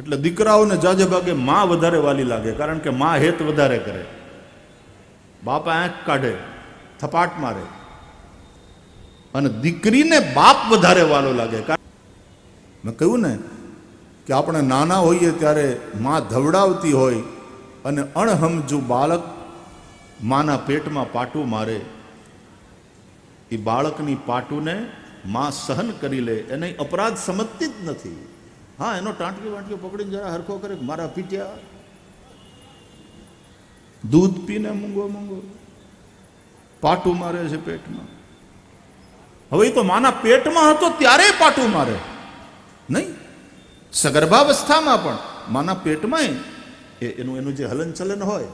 એટલે દીકરાઓને જાજે ભાગે માં વધારે વાલી લાગે, કારણ કે માં હેત વધારે કરે. બાપા આંખ કાઢે, થપાટ મારે, અને દીકરીને બાપ વધારે વાલો લાગે. મેં કહ્યું ને કે આપણે નાના હોઈએ ત્યારે માં ધવડાવતી હોય અને અણહમજુ બાળક માના પેટમાં પાટું મારે, એ બાળકની પાટુને માં સહન કરી લે, એને અપરાધ સમજતી જ નથી. હા, એનો ટાંટકી વાંટકી પકડીને જરા હરખો કરે, મારા પીટ્યા, દૂધ પીને મૂંગો મૂંગો, પાટું મારે છે પેટમાં. હવે એ તો માના પેટમાં હતો ત્યારે પાટું મારે નહીં, સગર્ભાવસ્થામાં પણ માના પેટમાં એનું જે હલન ચલન હોય.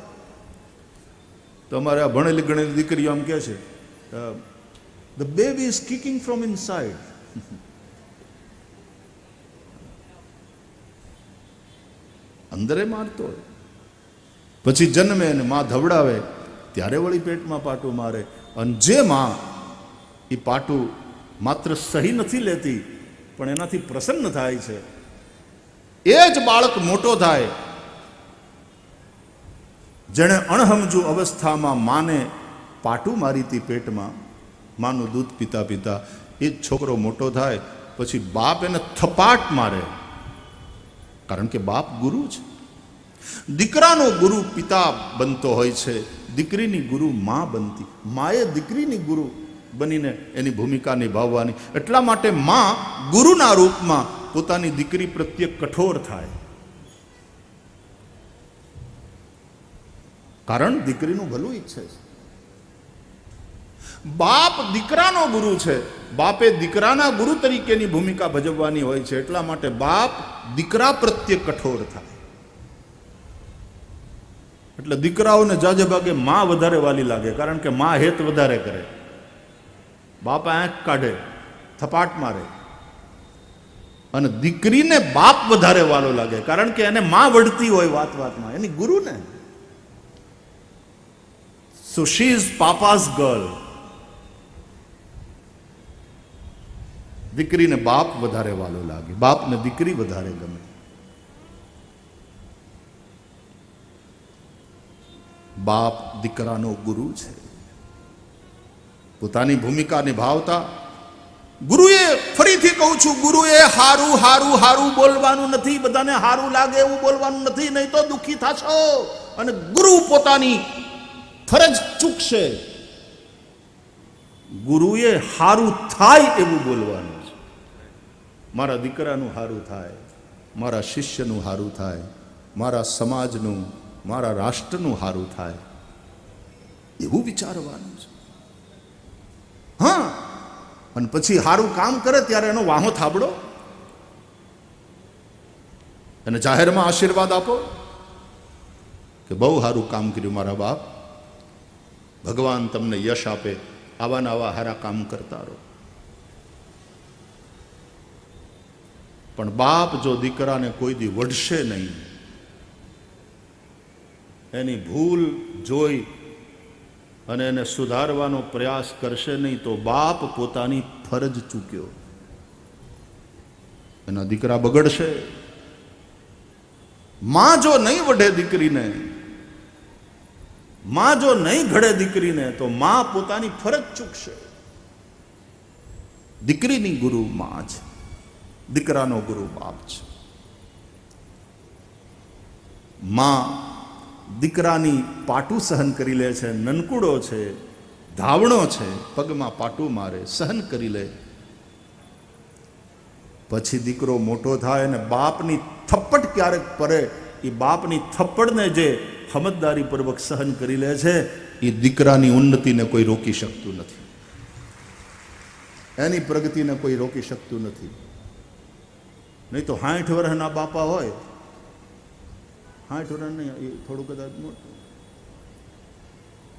તો અમારે આ ભણેલી ગણેલી દીકરીઓ આમ કહે છે, the baby is kicking from inside. અંદરે મારતો હોય, પછી જન્મે અને માં ધવડાવે ત્યારે વળી પેટમાં પાટું મારે. અને જે માં એ પાટું માત્ર સહી નથી લેતી પણ એનાથી પ્રસન્ન થાય છે, એ જ બાળક મોટો થાય. જેણે અણહમજુ અવસ્થામાં માને પાટું મારી હતી પેટમાં, માનું દૂધ પીતા પીતા, એ જ છોકરો મોટો થાય પછી બાપ એને થપાટ મારે, કારણ કે બાપ ગુરુ છે. દીકરાનો ગુરુ પિતા બનતો હોય છે, દીકરીની ગુરુ માં બનતી. માએ દીકરીની ગુરુ બનીને એની ભૂમિકા નિભાવવાની. એટલા માટે માં ગુરુના રૂપમાં પોતાની દીકરી પ્રત્યે કઠોર થાય, કારણ દીકરીનું ભલું ઈચ્છે છે. બાપ દીકરાનો ગુરુ છે, બાપે દીકરાના ગુરુ તરીકેની ભૂમિકા ભજવવાની હોય છે. એટલા માટે બાપ દીકરા પ્રત્યે કઠોર થાય. એટલે દીકરાઓને જાજે ભાગે માં વધારે વાલી લાગે, કારણ કે માં હેત વધારે કરે. બાપા આંખ કાઢે, થપાટ મારે, અને દીકરીને બાપ વધારે વાલો લાગે, કારણ કે એને માં વઢતી હોય વાત વાતમાં, એની ગુરુને. સો શી ઇઝ પાપાસ ગર્લ. દીકરીને બાપ વધારે વાલો લાગે, બાપને દીકરી વધારે ગમે. બાપ દીકરાનો ગુરુ છે. પોતાની ભૂમિકા નિભાવતા ગુરુએ, ફરીથી કહું છું, ગુરુએ હારું હારું હારું બોલવાનું નથી, બધાને હારું લાગે એવું બોલવાનું નથી, નહીં તો દુઃખી થશો. અને ગુરુ પોતાની ફરજ ચૂકશે. ગુરુએ હારું થાય એવું બોલવાનું છે. મારા દીકરાનું હારું થાય, મારા શિષ્યનું હારું થાય, મારા સમાજનું, મારા રાષ્ટ્રનું હારું થાય, એવું વિચારવાનું છે. હા, અને પછી સારું કામ કરે ત્યારે એનો વાહો થાબડો, અને જાહેરમાં આશીર્વાદ આપો કે બહુ સારું કામ કર્યું મારા બાપ, ભગવાન તમને યશ આપે, આવા ને આવા સારા કામ કરતા રહો. પણ બાપ જો દીકરાને કોઈ દી વઢશે નહીં, એની ભૂલ જોઈ અને એને સુધારવાનો પ્રયાસ કરશે નહીં, તો બાપ પોતાની ફરજ ચૂક્યો. એના દીકરા બગડશે. માં જો નહીં વઢે દીકરીને, માં જો નહીં ઘડે દીકરીને, તો માં પોતાની ફરજ ચૂકશે. દીકરીની ગુરુ માં છે, દીકરાનો ગુરુ બાપ છે. માં દીકરાની પાટું સહન કરી લે છે, નનકુડો છે, ધાવણો છે, પગમાં પાટું મારે, સહન કરી લે. પછી દીકરો મોટો થાય અને બાપની થપ્પડ ક્યારેક પડે, એ બાપની થપ્પડને જે સમજદારીપૂર્વક સહન કરી લે છે, એ દીકરાની ઉન્નતિને કોઈ રોકી શકતું નથી, એની પ્રગતિને કોઈ રોકી શકતું નથી. નહીં તો 60 વર્ષના બાપા હોય, 60 વર્ષ નહીં, એ થોડું કદાચ મોટું,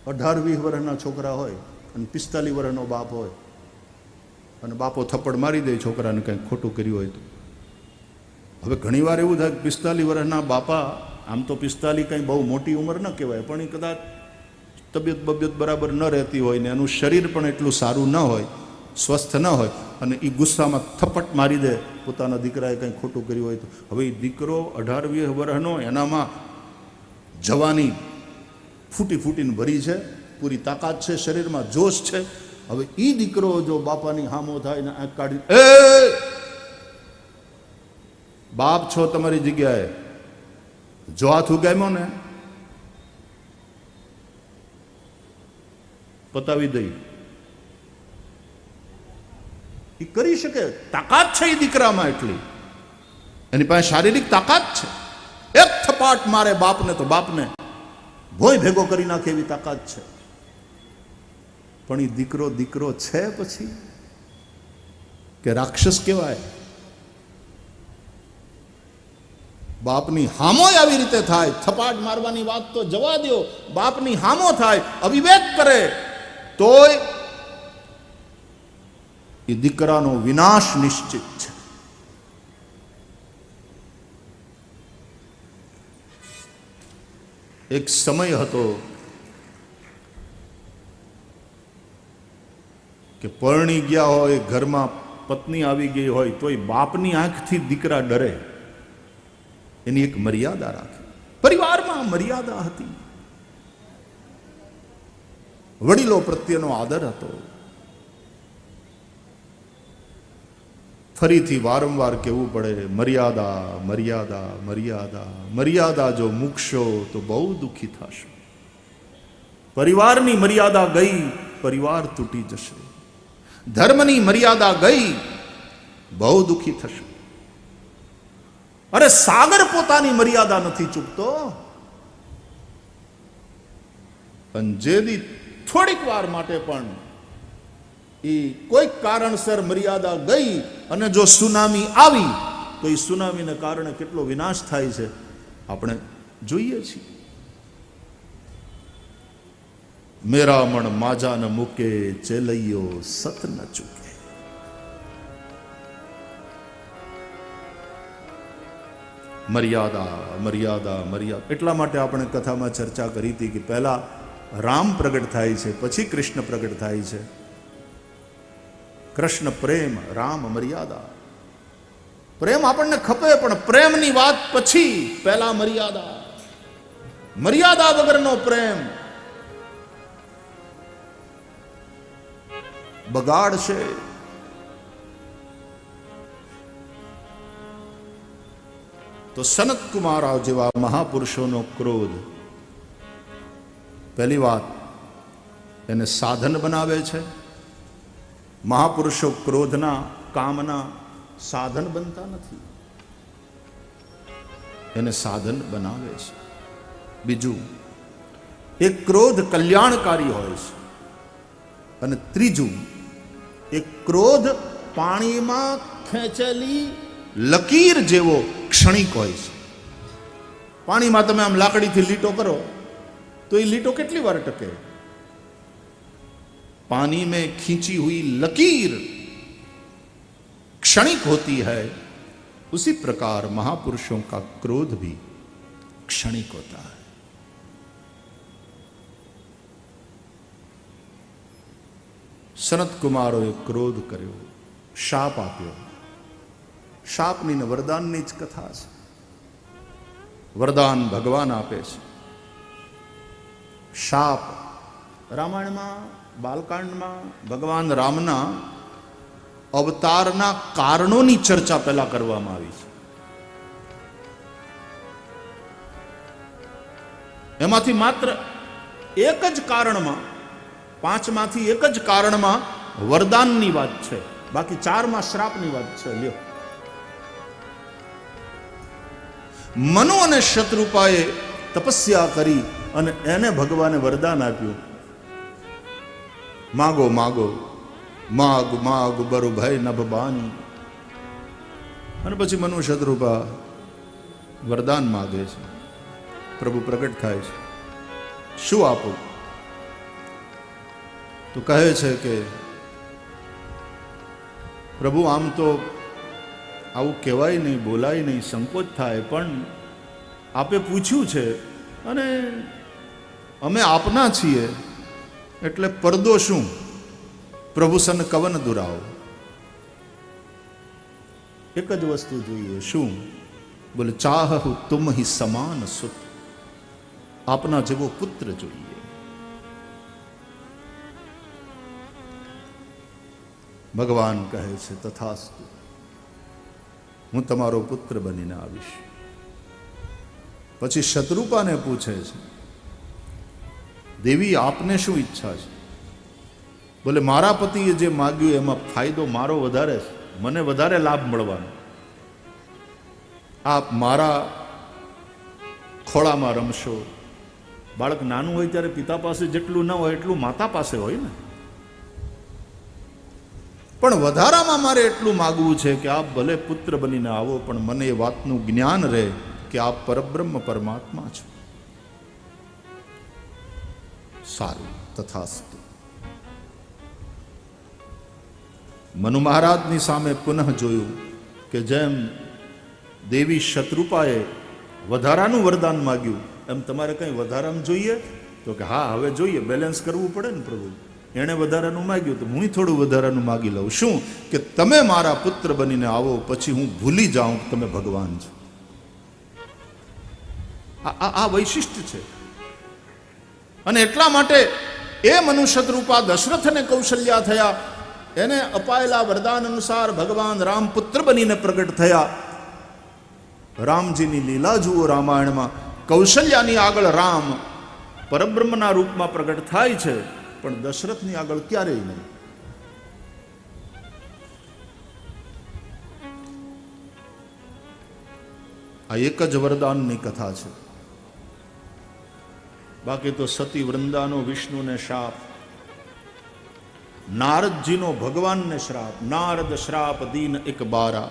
18-20 વર્ષના છોકરા હોય અને 45 વર્ષનો બાપ હોય, અને બાપો થપ્પડ મારી દે છોકરાને કંઈક ખોટું કર્યું હોય તો. હવે ઘણીવાર એવું થાય કે 45 વર્ષના બાપા, આમ તો 45 કંઈ બહુ મોટી ઉંમર ન કહેવાય, પણ એ કદાચ તબિયત બરાબર ન રહેતી હોય ને એનું શરીર પણ એટલું સારું ન હોય, સ્વસ્થ ન હોય, અને એ ગુસ્સામાં થપ્પટ મારી દે પોતાના દીકરાએ કંઈ ખોટું કર્યું હોય તો હવે એ દીકરો 18-20 વર્ષનો, એનામાં જવાની ફૂટી ફૂટીને ભરી છે, પૂરી તાકાત છે, શરીરમાં જોશ છે. હવે એ દીકરો જો બાપાની હામો થાય ને આંખ કાઢી, એ બાપ છો તમારી જગ્યાએ, જો હાથ ઉગામ્યો ને પતાવી દઈ, એ કરી શકે. તાકાત છે એ દીકરામાં, એટલી એની પાસે શારીરિક તાકાત છે. એક થપાટ મારે બાપને તો બાપને ભોય ભેગો કરી નાખે એવી તાકાત છે. પણ એ દીકરો દીકરો છે પછી કે રાક્ષસ કહેવાય? બાપની હામો આવી રીતે થાય, થપાટ મારવાની વાત તો જવા દો, બાપની હામો થાય, અવિવેક કરે, તોય એ દીકરાનો વિનાશ નિશ્ચિત છે. એક સમય હતો કે પરણી ગયા હોય, ઘરમાં પત્ની આવી ગઈ હોય, તોય બાપની આંખથી દીકરા ડરે. એની એક મર્યાદા રાખે. પરિવારમાં મર્યાદા હતી, વડીલો પ્રત્યેનો આદર હતો. ફરીથી વારંવાર કહેવું પડે, મર્યાદા મર્યાદા મર્યાદા મર્યાદા જો મૂકશો તો બહુ દુઃખી થશો. પરિવારની મર્યાદા ગઈ, પરિવાર તૂટી જશે. ધર્મની મર્યાદા ગઈ, બહુ દુઃખી થશે. અરે સાગર પોતાની મર્યાદા નથી ચૂકતો, પણ જેદી થોડીક વાર માટે પણ એ કોઈક કારણસર મર્યાદા ગઈ અને જો સુનામી આવી તો એ સુનામીને કારણે કેટલો વિનાશ થાય છે આપણે જોઈએ છીએ. મેરા મણ માજા ન મૂકે, ચેલૈયો સત ન ચૂકે. મર્યાદા મર્યાદા મર્યાદા. એટલા માટે આપણે કથામાં ચર્ચા કરી હતી કે પહેલા રામ પ્રગટ થાય છે, પછી કૃષ્ણ પ્રગટ થાય છે. કૃષ્ણ પ્રેમ, રામ મર્યાદા. પ્રેમ આપણને ખપે, પણ પ્રેમની વાત પછી, પહેલા મર્યાદા. મર્યાદા વગરનો પ્રેમ બગાડ છે. તો સનત કુમાર જેવા મહાપુરુષોનો ક્રોધ, પહેલી વાત એને સાધન બનાવે છે. મહાપુરુષો ક્રોધના, કામના સાધન બનતા નથી, એને સાધન બનાવે છે. બીજું, એક ક્રોધ કલ્યાણકારી હોય છે. અને ત્રીજું, એક ક્રોધ પાણીમાં ખેંચેલી લકીર જેવો ક્ષણિક હોય છે. પાણીમાં તમે આમ લાકડીથી લીટો કરો તો એ લીટો કેટલી વાર ટકે? पानी में खींची हुई लकीर क्षणिक होती है, उसी प्रकार महापुरुषों का क्रोध भी क्षणिक होता है. સનત કુમારોએ ક્રોધ કર્યો, શાપ આપ્યો. શાપની ને વરદાનની જ કથા છે. વરદાન ભગવાન આપે છે, શાપ રામાયણમાં, બાલકાંડમાં ભગવાન રામના અવતારના કારણોની ચર્ચા પહેલા કરવામાં આવી છે. એમાંથી માત્ર એક જ કારણમાં, 5 માંથી એક જ કારણમાં વરદાનની વાત છે, બાકી 4 માં શ્રાપની વાત છે. લ્યો, મનુ અને શત્રુપાએ તપસ્યા કરી અને એને ભગવાને વરદાન આપ્યું, માગો માગો માગ માગ બરુ ભય નભ બાની. અને પછી મનુ શત્રુપા વરદાન માગે છે, પ્રભુ પ્રગટ થાય છે. શું આપો? તો કહે છે કે પ્રભુ આમ તો આવું કહેવાય નહીં, બોલાય નહીં, સંકોચ થાય, પણ આપે પૂછ્યું છે અને અમે આપના છીએ, એટલે પડદો શું? પ્રભુ સન કવન દુરાવો. એક જ વસ્તુ જોઈએ. શું? બોલે ચાહુ તુમ હી સમાન સુત, આપના જેવો પુત્ર જોઈએ. ભગવાન કહે છે તથાસ્તુ, હું તમારો પુત્ર બનીને આવીશ. પછી શત્રુપાને પૂછે છે, દેવી આપને શું ઈચ્છા છે? બોલે મારા પતિએ જે માગ્યું એમાં ફાયદો મારો વધારે છે, મને વધારે લાભ મળવાનો. આપ મારા ખોળામાં રમશો. બાળક નાનું હોય ત્યારે પિતા પાસે જેટલું ન હોય એટલું માતા પાસે હોય ને. પણ વધારામાં મારે એટલું માગવું છે કે આપ ભલે પુત્ર બનીને આવો, પણ મને એ વાતનું જ્ઞાન રહે કે આપ પરબ્રહ્મ પરમાત્મા છો. સારું, તથાસ્તુ. મનુ મહારાજની સામે પુનઃ જોયું કે જેમ દેવી શત્રુપાએ વધારાનું વરદાન માગ્યું એમ તમારે કંઈ વધારાનું જોઈએ? તો કે હા, હવે જોઈએ, બેલેન્સ કરવું પડે ને પ્રભુ. એણે વધારાનું માગ્યું તો હું થોડું વધારાનું માગી લઉં. શું? કે તમે મારા પુત્ર બનીને આવો, પછી હું ભૂલી જાઉં કે તમે ભગવાન છો. આ વૈશિષ્ટ્ય છે. અને એટલા માટે એ મનુ શત્રુપા દશરથ અને કૌશલ્યા થયા. એને અપાયેલા વરદાન અનુસાર ભગવાન રામ પુત્ર બનીને પ્રગટ થયા. રામજીની લીલા જુઓ રામાયણમાં. કૌશલ્યાની આગળ રામ પરબ્રહ્મના રૂપમાં પ્રગટ થાય છે, પણ દશરથની આગળ ક્યારેય નહીં. આ એક જ વરદાનની કથા છે. બાકી તો સતી વૃંદાનો વિષ્ણુને શાપ, નારદજીનો ભગવાનને શ્રાપ. નારદ શ્રાપ દીન એક બારા.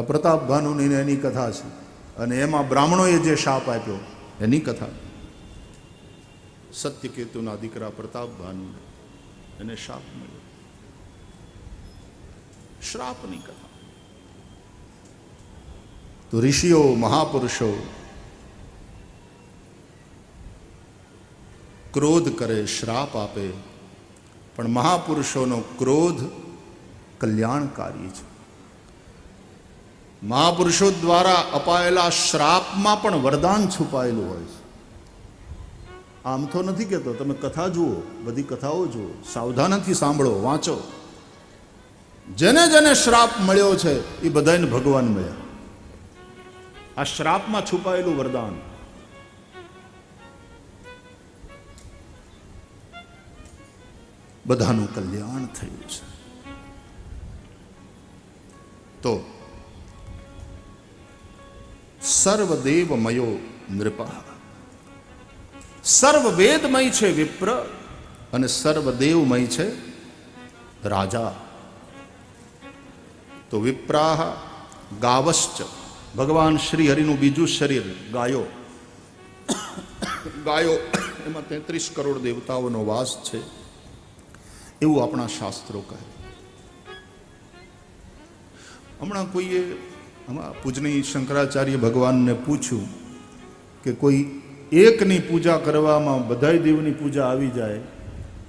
પ્રતાપ ભાનુની એની કથા છે, અને એમાં બ્રાહ્મણોએ જે શાપ આપ્યો એની કથા. સત્યકેતુના દીકરા પ્રતાપ ભાનુ, એને શાપ મળ્યો. શ્રાપની કથા. તો ઋષિઓ મહાપુરુષો ક્રોધ કરે, શ્રાપ આપે, પણ મહાપુરુષોનો ક્રોધ કલ્યાણકારી છે. મહાપુરુષો દ્વારા અપાયેલા શ્રાપમાં પણ વરદાન છુપાયેલું હોય છે. આમ તો નથી કહેતો, તમે કથા જુઓ, બધી કથાઓ જુઓ, સાવધાનથી સાંભળો, વાંચો. જેને જેને શ્રાપ મળ્યો છે એ બધાને ભગવાન મળ્યા. આ શ્રાપમાં છુપાયેલું વરદાન. બધાનું કલ્યાણ થયું છે. તો સર્વદેવમયો નૃપ, સર્વવેદમય છે વિપ્ર, અને સર્વદેવમય છે રાજા. તો વિપ્રાહ ગાવશ્ચ, ભગવાન શ્રી હરિનું બીજું શરીર ગાયો. ગાયો એમાં 33 કરોડ દેવતાઓનો વાસ છે, એવું આપણા શાસ્ત્રો કહે. હમણાં કોઈએ પૂજનીય શંકરાચાર્ય ભગવાનને પૂછ્યું કે કોઈ એકની પૂજા કરવામાં બધાય દેવની પૂજા આવી જાય,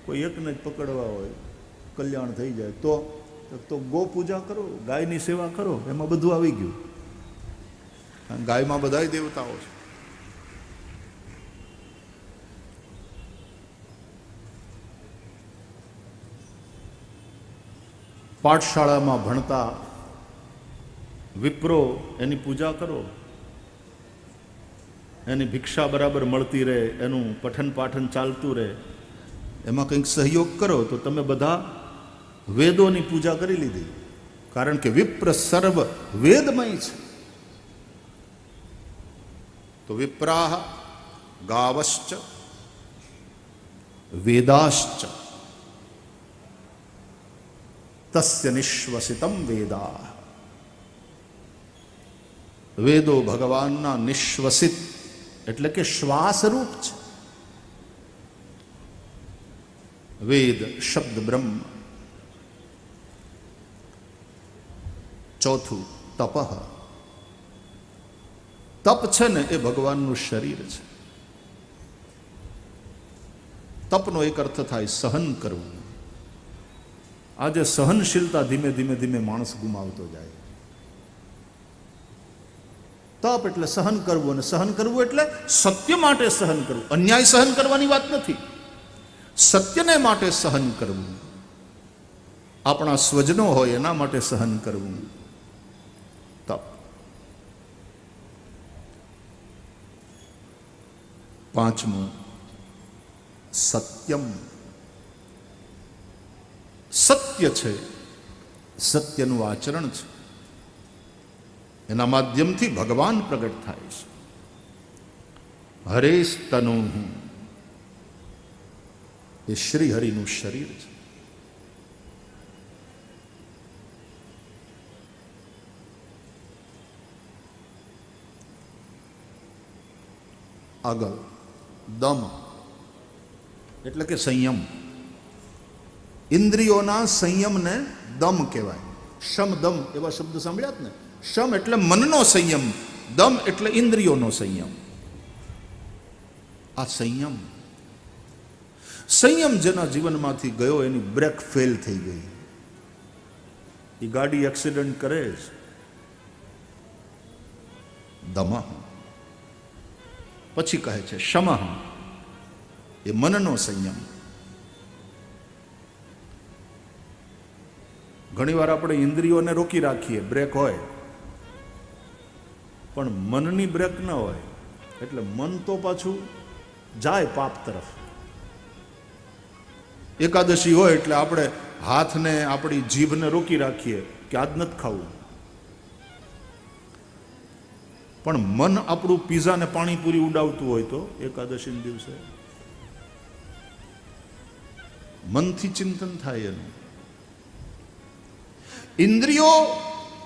કોઈ એકને જ પકડવા હોય, કલ્યાણ થઈ જાય, તો ગો પૂજા કરો, ગાયની સેવા કરો, એમાં બધું આવી ગયું. ગાયમાં બધાય દેવતાઓ છે. પાઠશાળામાં ભણતા વિપ્રો એની પૂજા કરો, એની ભિક્ષા બરાબર મળતી રહે, એનું પઠન પાઠન ચાલતું રહે, એમાં કંઈક સહયોગ કરો, તો તમે બધા વેદોની પૂજા કરી લીધી. કારણ કે વિપ્ર સર્વ વેદમય છે. તો વિપ્રાહ ગાવશ્ચ વેદાશ્ચ તસ્ય નિશ્વસિતમ વેદા. વેદો ભગવાનના નિશ્વસિત એટલે કે શ્વાસરૂપ છે. વેદ શબ્દ બ્રહ્મ. ચોથું તપઃ. તપ છે ને એ ભગવાનનું શરીર છે. તપનો એક અર્થ થાય સહન કરવું. આજે સહનશીલતા ધીમે ધીમે ધીમે માણસ ગુમાવતો જાય. તપ એટલે સહન કરવું, અને સહન કરવું એટલે સત્ય માટે સહન કરવું. અન્યાય સહન કરવાની વાત નથી, સત્યને માટે સહન કરવું. આપણા સ્વજનો હોય એના માટે સહન કરવું તપ. પાંચમું સત્યમ. સત્ય છે, સત્યનું આચરણ છે, એના માધ્યમથી ભગવાન પ્રગટ થાય છે. હરેસ્તનુ એ શ્રી હરિનું શરીર છે. આગળ દમ એટલે કે સંયમ. ઇન્દ્રિયોના સંયમને દમ કહેવાય. શમ દમ એવા શબ્દ સાંભળ્યા જ ને. શમ એટલે મનનો સંયમ, દમ એટલે ઇન્દ્રિયોનો સંયમ. આ સંયમ, સંયમ જેના જીવનમાંથી ગયો એની બ્રેક ફેલ થઈ ગઈ. એ ગાડી એક્સિડન્ટ કરે જ. દમઃ પછી કહે છે શમઃ, એ મનનો સંયમ. ઘણીવાર આપણે ઇન્દ્રિયોને રોકી રાખીએ, બ્રેક હોય, પણ મનની બ્રેક ન હોય એટલે મન તો પાછું જાય પાપ તરફ. એકાદશી હોય એટલે આપણે હાથને આપણી જીભને રોકી રાખીએ કે આજ નથી ખાવું, પણ મન આપણું પીઝા ને પાણીપુરી ઉડાવતું હોય તો એકાદશીના દિવસે મનથી ચિંતન થાય એનું. ઇન્દ્રિયો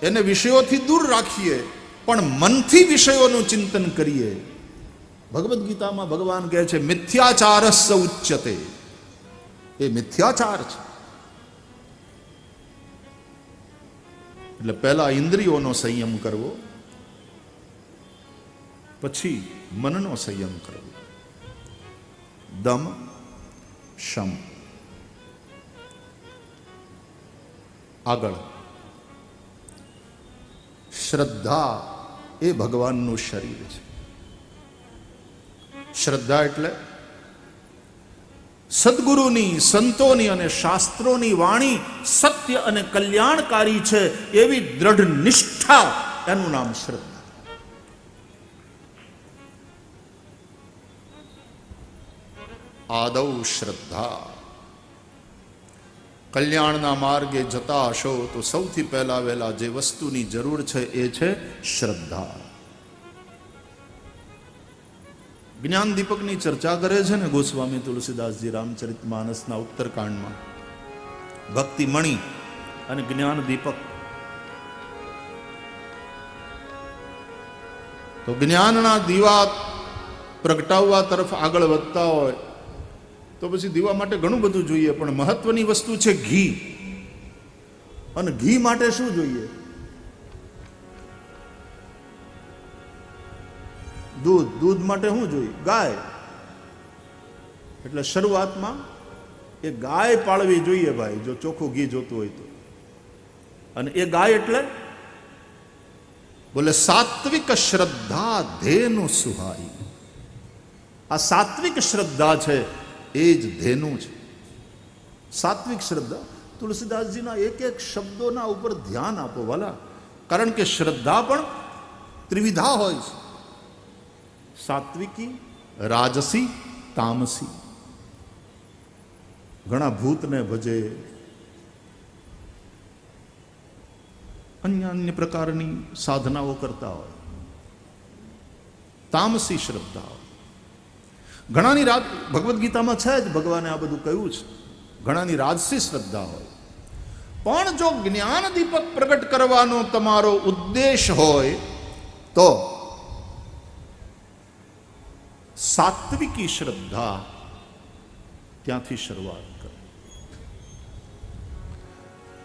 એને વિષયોથી દૂર રાખીએ પણ મનથી વિષયોનું ચિંતન કરીએ. ભગવદ્ ગીતામાં ભગવાન કહે છે મિથ્યાચારસ્સ ઉચ્યતે. એ મિથ્યાચાર છે. એટલે પહેલા ઇન્દ્રિયોનો સંયમ કરવો, પછી મનનો સંયમ કરવો. દમ શમ. આગળ શ્રદ્ધા એ ભગવાનનું શરીર છે. શ્રદ્ધા એટલે સદગુરુની, સંતોની અને શાસ્ત્રોની વાણી સત્ય અને કલ્યાણકારી છે એવી દ્રઢ નિષ્ઠા, એનું નામ શ્રદ્ધા. આદૌ શ્રદ્ધા. કલ્યાણના માર્ગે જતા હશો તો સૌથી પહેલા વહેલા જે વસ્તુની જરૂર છે એ છે શ્રદ્ધા. જ્ઞાન દીપકની ચર્ચા કરે છે ને ગોસ્વામી તુલસીદાસજી રામચરિતમાનસના ઉત્તરકાંડમાં. ભક્તિ મણિ અને જ્ઞાન દીપક. તો જ્ઞાનના દીવા પ્રગટાવવા તરફ આગળ વધતા હોય તો પછી દીવા માટે ઘણું બધું જોઈએ, પણ મહત્વની વસ્તુ છે ઘી. અને ઘી માટે શું જોઈએ? દૂધ. દૂધ માટે શું જોઈએ? ગાય. એટલે શરૂઆતમાં એ ગાય પાળવી જોઈએ ભાઈ, જો ચોખ્ખું ઘી જોતું હોય તો. અને એ ગાય એટલે બોલે સાત્વિક શ્રદ્ધા ધેનુ સુહાઈ. આ સાત્વિક શ્રદ્ધા છે એ જ ધેનુ છે. સાત્વિક શ્રદ્ધા. તુલસીદાસજીના એક એક શબ્દોના ઉપર ધ્યાન આપો વાલા, કારણ કે શ્રદ્ધા પણ ત્રિવિધા હોય છે. સાત્વિકી, રાજસી, તામસી. ઘણા ભૂતને ભજે, અન્ય અન્ય પ્રકારની સાધનાઓ કરતા હોય. તામસી શ્રદ્ધા. ઘણાની ભગવદ્ ગીતામાં છે જ, ભગવાને આ બધું કહ્યું છે. ઘણાની રાજસી શ્રદ્ધા હોય. પણ જો જ્ઞાન દીપક પ્રગટ કરવાનો તમારો ઉદ્દેશ હોય તો સાત્વિકી શ્રદ્ધા ત્યાંથી શરૂઆત કરો.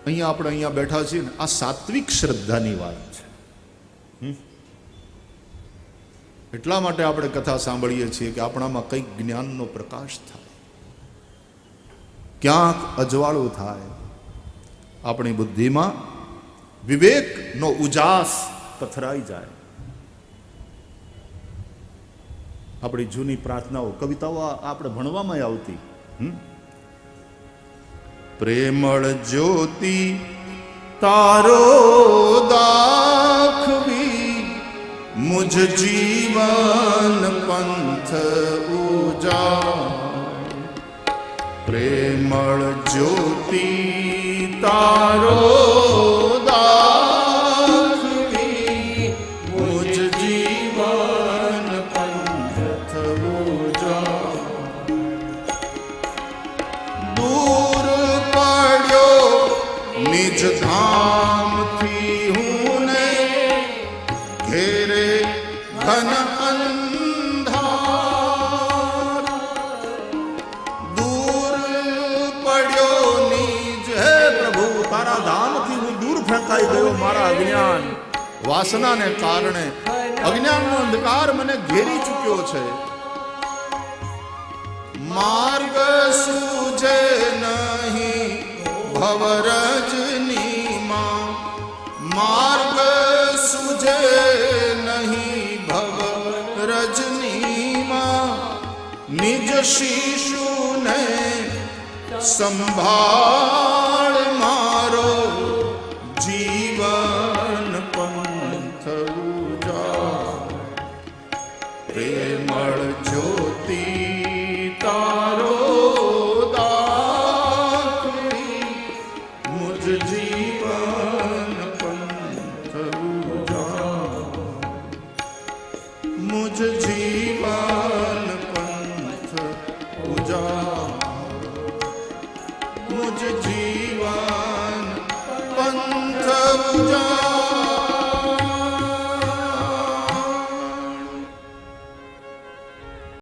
અહીંયા બેઠા છીએ ને, આ સાત્વિક શ્રદ્ધાની વાત છે. એટલા માટે આપણે કથા સાંભળીએ છીએ કે આપણામાં કંઈક જ્ઞાનનો પ્રકાશ થાય. ક્યાંક અજવાળું થાય, આપણી બુદ્ધિમાં વિવેકનો ઉજાસ પથરાઈ જાય. આપણી જૂની પ્રાર્થનાઓ, કવિતાઓ આપણે ભણવામાં આવતી. પ્રેમળ જ્યોતિ તારો દાખવી, મુજ જીવન પંથ ઉજાડ. પ્રેમળ જ્યોતિ તારો દાખવી, મુજ જીવન પંથ ઉજાડ. દૂર પડ્યો નિજ ધામથી હું ને, ઘેરે ઘન અંધાર. દૂર પડ્યો નિજ, હે પ્રભુ તારા ધામથી હું દૂર ફેંકાઈ ગયો. મારા અજ્ઞાન વાસનાને કારણે અજ્ઞાનનો અંધકાર મને ઘેરી ચૂક્યો છે. માર્ગ સૂજે નહીં ભવરજનીમાં, માર્ગ સૂજે નહીં ભવરજનીમાં. નિજ શિશુને સંભાળ, મારો જીવન પંથ ઉજાડ. પ્રેમળ જ્યોતિ તારો દાખવી, મુજ જીવન પંથ ઉજાડ. મુજ જીવન પંથ ઉજાડ. મુજ જીવન પંથ ઉજાડ.